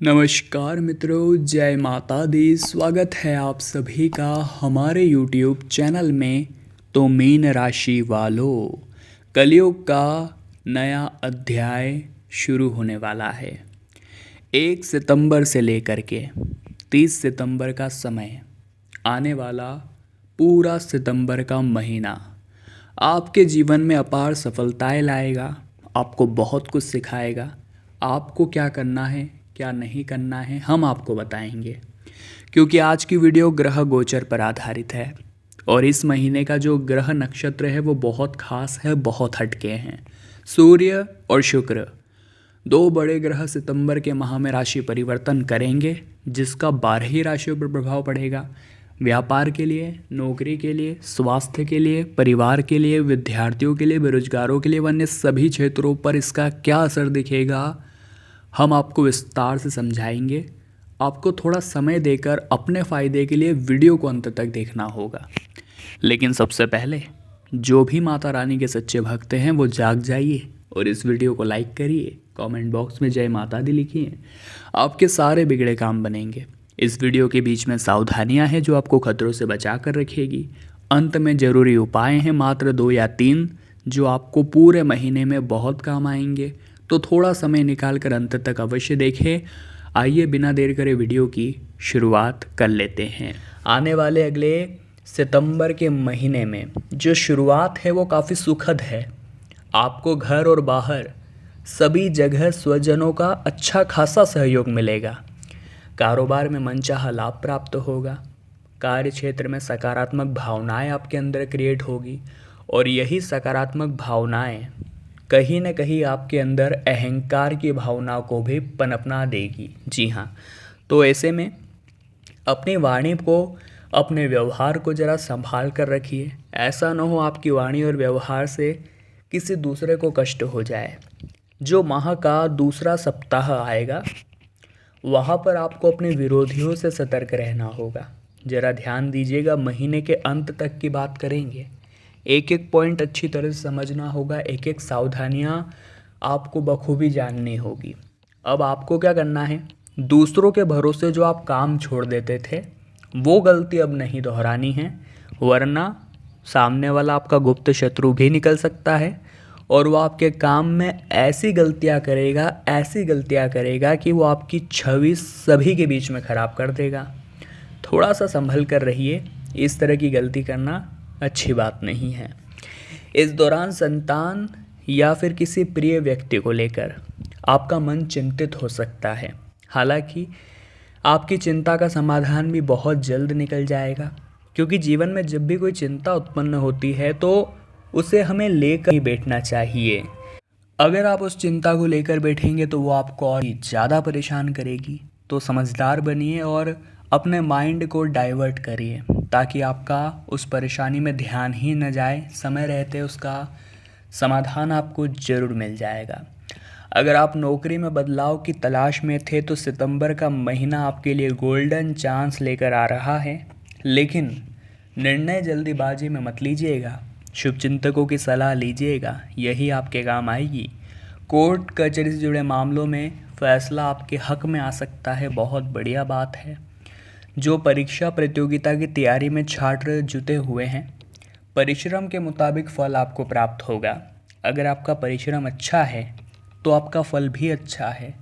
नमस्कार मित्रों, जय माता दी। स्वागत है आप सभी का हमारे YouTube चैनल में। तो मीन राशि वालों, कलयुग का नया अध्याय शुरू होने वाला है। 1 सितंबर से लेकर के 30 सितंबर का समय, आने वाला पूरा सितंबर का महीना आपके जीवन में अपार सफलताएं लाएगा। आपको बहुत कुछ सिखाएगा। आपको क्या करना है, क्या नहीं करना है, हम आपको बताएंगे। क्योंकि आज की वीडियो ग्रह गोचर पर आधारित है और इस महीने का जो ग्रह नक्षत्र है वो बहुत खास है, बहुत हटके हैं। सूर्य और शुक्र, दो बड़े ग्रह सितंबर के माह में राशि परिवर्तन करेंगे, जिसका 12 ही राशियों पर प्रभाव पड़ेगा। व्यापार के लिए, नौकरी के लिए, स्वास्थ्य के लिए, परिवार के लिए, विद्यार्थियों के लिए, बेरोजगारों के लिए, वन्य सभी क्षेत्रों पर इसका क्या असर दिखेगा, हम आपको विस्तार से समझाएंगे। आपको थोड़ा समय देकर अपने फ़ायदे के लिए वीडियो को अंत तक देखना होगा। लेकिन सबसे पहले जो भी माता रानी के सच्चे भक्त हैं वो जाग जाइए और इस वीडियो को लाइक करिए। कमेंट बॉक्स में जय माता दी लिखिए। आपके सारे बिगड़े काम बनेंगे। इस वीडियो के बीच में सावधानियां हैं जो आपको खतरों से बचा कर रखेगी। अंत में ज़रूरी उपाय हैं, मात्र 2 या 3, जो आपको पूरे महीने में बहुत काम आएंगे। तो थोड़ा समय निकाल कर अंत तक अवश्य देखें। आइए बिना देर करे वीडियो की शुरुआत कर लेते हैं। आने वाले अगले सितंबर के महीने में जो शुरुआत है वो काफ़ी सुखद है। आपको घर और बाहर सभी जगह स्वजनों का अच्छा खासा सहयोग मिलेगा। कारोबार में मनचाहा लाभ प्राप्त होगा। कार्य क्षेत्र में सकारात्मक भावनाएं आपके अंदर क्रिएट होगी और यही सकारात्मक भावनाएं कहीं न कहीं आपके अंदर अहंकार की भावना को भी पनपना देगी। जी हाँ, तो ऐसे में अपनी वाणी को, अपने व्यवहार को ज़रा संभाल कर रखिए। ऐसा ना हो आपकी वाणी और व्यवहार से किसी दूसरे को कष्ट हो जाए। जो माह का दूसरा सप्ताह आएगा वहाँ पर आपको अपने विरोधियों से सतर्क रहना होगा। ज़रा ध्यान दीजिएगा, महीने के अंत तक की बात करेंगे। एक एक पॉइंट अच्छी तरह से समझना होगा। एक एक सावधानियाँ आपको बखूबी जाननी होगी। अब आपको क्या करना है, दूसरों के भरोसे जो आप काम छोड़ देते थे वो गलती अब नहीं दोहरानी है, वरना सामने वाला आपका गुप्त शत्रु भी निकल सकता है और वो आपके काम में ऐसी गलतियाँ करेगा कि वो आपकी छवि सभी के बीच में ख़राब कर देगा। थोड़ा सा संभल कर रहिए। इस तरह की गलती करना अच्छी बात नहीं है। इस दौरान संतान या फिर किसी प्रिय व्यक्ति को लेकर आपका मन चिंतित हो सकता है। हालांकि आपकी चिंता का समाधान भी बहुत जल्द निकल जाएगा, क्योंकि जीवन में जब भी कोई चिंता उत्पन्न होती है तो उसे हमें लेकर ही बैठना चाहिए। अगर आप उस चिंता को लेकर बैठेंगे तो वो आपको और ज़्यादा परेशान करेगी। तो समझदार बनिए और अपने माइंड को डाइवर्ट करिए ताकि आपका उस परेशानी में ध्यान ही न जाए। समय रहते उसका समाधान आपको ज़रूर मिल जाएगा। अगर आप नौकरी में बदलाव की तलाश में थे तो सितंबर का महीना आपके लिए गोल्डन चांस लेकर आ रहा है। लेकिन निर्णय जल्दीबाजी में मत लीजिएगा। शुभचिंतकों की सलाह लीजिएगा, यही आपके काम आएगी। कोर्ट कचहरी से जुड़े मामलों में फैसला आपके हक में आ सकता है, बहुत बढ़िया बात है। जो परीक्षा प्रतियोगिता की तैयारी में छात्र जुटे हुए हैं, परिश्रम के मुताबिक फल आपको प्राप्त होगा। अगर आपका परिश्रम अच्छा है तो आपका फल भी अच्छा है,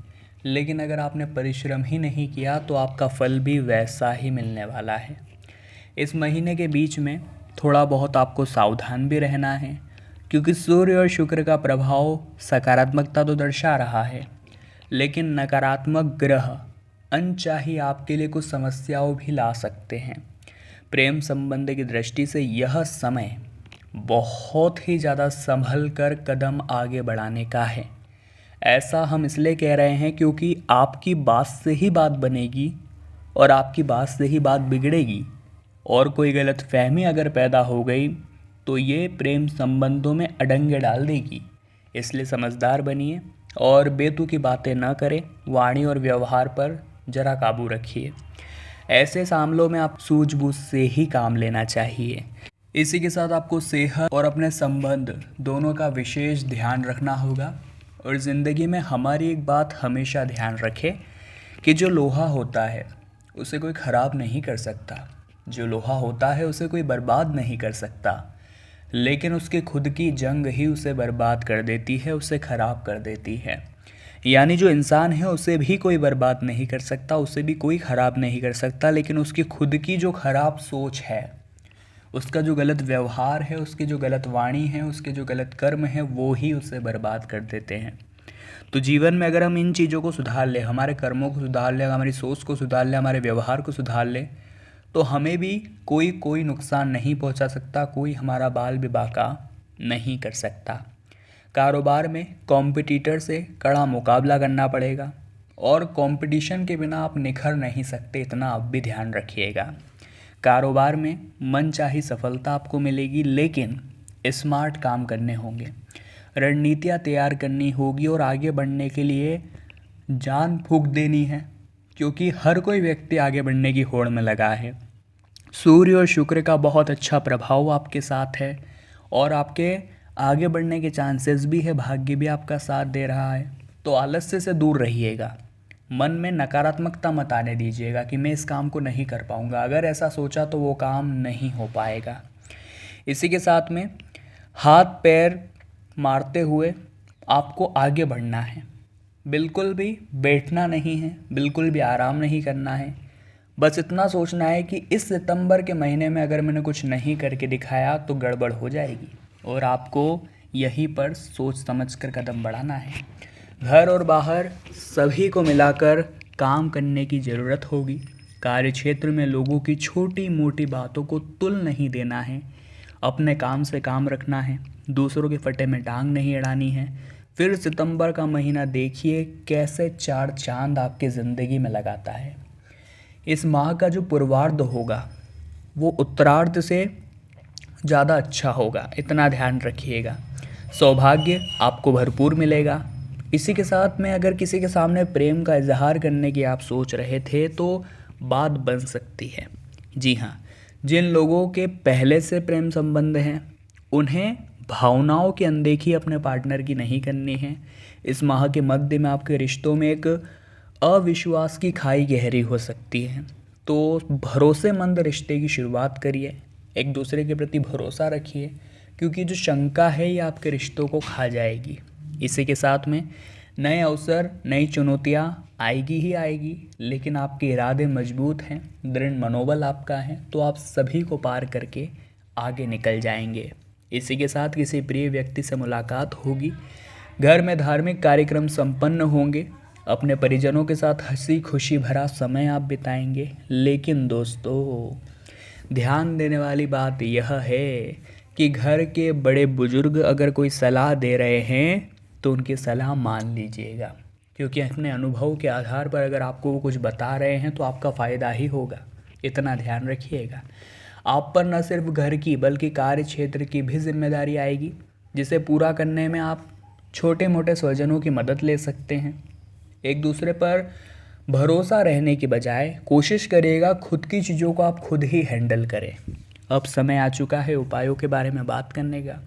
लेकिन अगर आपने परिश्रम ही नहीं किया तो आपका फल भी वैसा ही मिलने वाला है। इस महीने के बीच में थोड़ा बहुत आपको सावधान भी रहना है, क्योंकि सूर्य और शुक्र का प्रभाव सकारात्मकता तो दर्शा रहा है, लेकिन नकारात्मक ग्रह अनचाही आपके लिए कुछ समस्याओं भी ला सकते हैं। प्रेम संबंध की दृष्टि से यह समय बहुत ही ज़्यादा संभल कर कदम आगे बढ़ाने का है। ऐसा हम इसलिए कह रहे हैं क्योंकि आपकी बात से ही बात बनेगी और आपकी बात से ही बात बिगड़ेगी, और कोई गलतफहमी अगर पैदा हो गई तो ये प्रेम संबंधों में अड़ंगे डाल देगी। इसलिए समझदार बनिए और बेतुकी बातें न करें। वाणी और व्यवहार पर ज़रा काबू रखिए। ऐसे मामलों में आप सूझबूझ से ही काम लेना चाहिए। इसी के साथ आपको सेहत और अपने संबंध दोनों का विशेष ध्यान रखना होगा। और ज़िंदगी में हमारी एक बात हमेशा ध्यान रखें कि जो लोहा होता है उसे कोई ख़राब नहीं कर सकता, जो लोहा होता है उसे कोई बर्बाद नहीं कर सकता, लेकिन उसकी खुद की जंग ही उसे बर्बाद कर देती है, उसे ख़राब कर देती है। यानी जो इंसान है उसे भी कोई बर्बाद नहीं कर सकता, उसे भी कोई ख़राब नहीं कर सकता, लेकिन उसकी खुद की जो ख़राब सोच है, उसका जो गलत व्यवहार है, उसकी जो गलत वाणी है, उसके जो गलत कर्म है, वो ही उसे बर्बाद कर देते हैं। तो जीवन में अगर हम इन चीज़ों को सुधार लें, हमारे कर्मों को सुधार लें, हमारी सोच को सुधार लें, हमारे व्यवहार को सुधार लें, तो हमें भी कोई नुकसान नहीं पहुंचा सकता, कोई हमारा बाल भी बाका नहीं कर सकता। कारोबार में कॉम्पिटिटर से कड़ा मुकाबला करना पड़ेगा और कंपटीशन के बिना आप निखर नहीं सकते, इतना आप भी ध्यान रखिएगा। कारोबार में मनचाही सफलता आपको मिलेगी, लेकिन स्मार्ट काम करने होंगे, रणनीतियाँ तैयार करनी होगी और आगे बढ़ने के लिए जान फूंक देनी है, क्योंकि हर कोई व्यक्ति आगे बढ़ने की होड़ में लगा है। सूर्य और शुक्र का बहुत अच्छा प्रभाव आपके साथ है और आपके आगे बढ़ने के चांसेस भी है, भाग्य भी आपका साथ दे रहा है। तो आलस्य से दूर रहिएगा, मन में नकारात्मकता मत आने दीजिएगा कि मैं इस काम को नहीं कर पाऊंगा। अगर ऐसा सोचा तो वो काम नहीं हो पाएगा। इसी के साथ में हाथ पैर मारते हुए आपको आगे बढ़ना है, बिल्कुल भी बैठना नहीं है, बिल्कुल भी आराम नहीं करना है। बस इतना सोचना है कि इस सितंबर के महीने में अगर मैंने कुछ नहीं करके दिखाया तो गड़बड़ हो जाएगी, और आपको यहीं पर सोच समझकर कदम बढ़ाना है। घर और बाहर सभी को मिलाकर काम करने की ज़रूरत होगी। कार्यक्षेत्र में लोगों की छोटी मोटी बातों को तुल नहीं देना है, अपने काम से काम रखना है, दूसरों के फटे में टांग नहीं अड़ानी है। फिर सितंबर का महीना देखिए कैसे चार चांद आपकी ज़िंदगी में लगाता है। इस माह का जो पूर्वार्ध होगा वो उत्तरार्ध से ज़्यादा अच्छा होगा, इतना ध्यान रखिएगा। सौभाग्य आपको भरपूर मिलेगा। इसी के साथ में अगर किसी के सामने प्रेम का इजहार करने की आप सोच रहे थे तो बात बन सकती है। जी हाँ, जिन लोगों के पहले से प्रेम संबंध हैं उन्हें भावनाओं की अनदेखी अपने पार्टनर की नहीं करनी है। इस माह के मध्य में आपके रिश्तों में एक अविश्वास की खाई गहरी हो सकती है, तो भरोसेमंद रिश्ते की शुरुआत करिए, एक दूसरे के प्रति भरोसा रखिए, क्योंकि जो शंका है ये आपके रिश्तों को खा जाएगी। इसी के साथ में नए अवसर, नई चुनौतियाँ आएगी ही आएगी, लेकिन आपके इरादे मजबूत हैं, दृढ़ मनोबल आपका है, तो आप सभी को पार करके आगे निकल जाएंगे। इसी के साथ किसी प्रिय व्यक्ति से मुलाकात होगी, घर में धार्मिक कार्यक्रम संपन्न होंगे, अपने परिजनों के साथ हंसी खुशी भरा समय आप बिताएंगे। लेकिन दोस्तों, ध्यान देने वाली बात यह है कि घर के बड़े बुजुर्ग अगर कोई सलाह दे रहे हैं तो उनकी सलाह मान लीजिएगा, क्योंकि अपने अनुभव के आधार पर अगर आपको वो कुछ बता रहे हैं तो आपका फ़ायदा ही होगा, इतना ध्यान रखिएगा। आप पर न सिर्फ घर की बल्कि कार्य क्षेत्र की भी जिम्मेदारी आएगी, जिसे पूरा करने में आप छोटे मोटे स्वजनों की मदद ले सकते हैं। एक दूसरे पर भरोसा रहने की बजाय कोशिश करिएगा खुद की चीज़ों को आप खुद ही हैंडल करें। अब समय आ चुका है उपायों के बारे में बात करने का।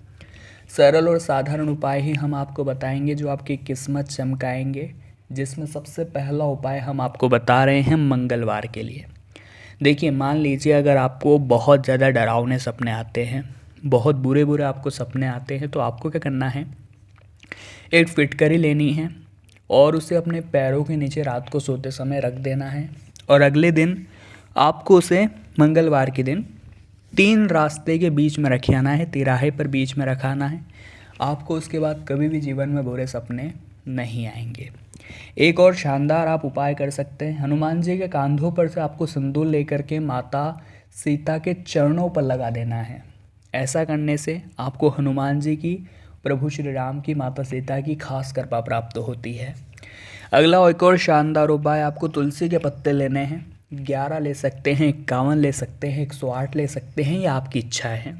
सरल और साधारण उपाय ही हम आपको बताएंगे जो आपकी किस्मत चमकाएंगे, जिसमें सबसे पहला उपाय हम आपको बता रहे हैं मंगलवार के लिए। देखिए, मान लीजिए अगर आपको बहुत ज़्यादा डरावने सपने आते हैं, बहुत बुरे बुरे आपको सपने आते हैं, तो आपको क्या करना है, एक फिटकरी लेनी है और उसे अपने पैरों के नीचे रात को सोते समय रख देना है, और अगले दिन आपको उसे मंगलवार के दिन 3 रास्ते के बीच में रख आना है, तिराहे पर बीच में रखाना है। आपको उसके बाद कभी भी जीवन में बुरे सपने नहीं आएंगे। एक और शानदार आप उपाय कर सकते हैं, हनुमान जी के कांधों पर से आपको सिंदूर लेकर के माता सीता के चरणों पर लगा देना है। ऐसा करने से आपको हनुमान जी की, प्रभु श्री राम की, माता सीता की खास कृपा प्राप्त होती है। अगला एक और शानदार उपाय, आपको तुलसी के पत्ते लेने हैं, 11 ले सकते हैं, 51 ले सकते हैं, 108 ले सकते हैं, ये आपकी इच्छा है।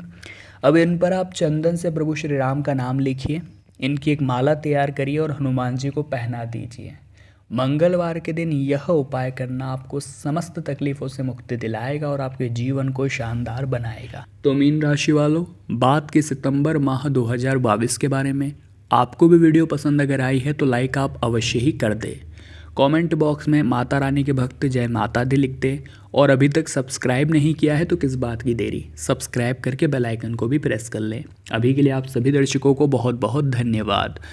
अब इन पर आप चंदन से प्रभु श्री राम का नाम लिखिए, इनकी एक माला तैयार करिए और हनुमान जी को पहना दीजिए। मंगलवार के दिन यह उपाय करना आपको समस्त तकलीफ़ों से मुक्ति दिलाएगा और आपके जीवन को शानदार बनाएगा। तो मीन राशि वालों, बात की सितंबर माह 2022 के बारे में। आपको भी वीडियो पसंद अगर आई है तो लाइक आप अवश्य ही कर दें। कमेंट बॉक्स में माता रानी के भक्त जय माता दी लिख दें। और अभी तक सब्सक्राइब नहीं किया है तो किस बात की देरी, सब्सक्राइब करके बेल आइकन को भी प्रेस कर लें। अभी के लिए आप सभी दर्शकों को बहुत बहुत धन्यवाद।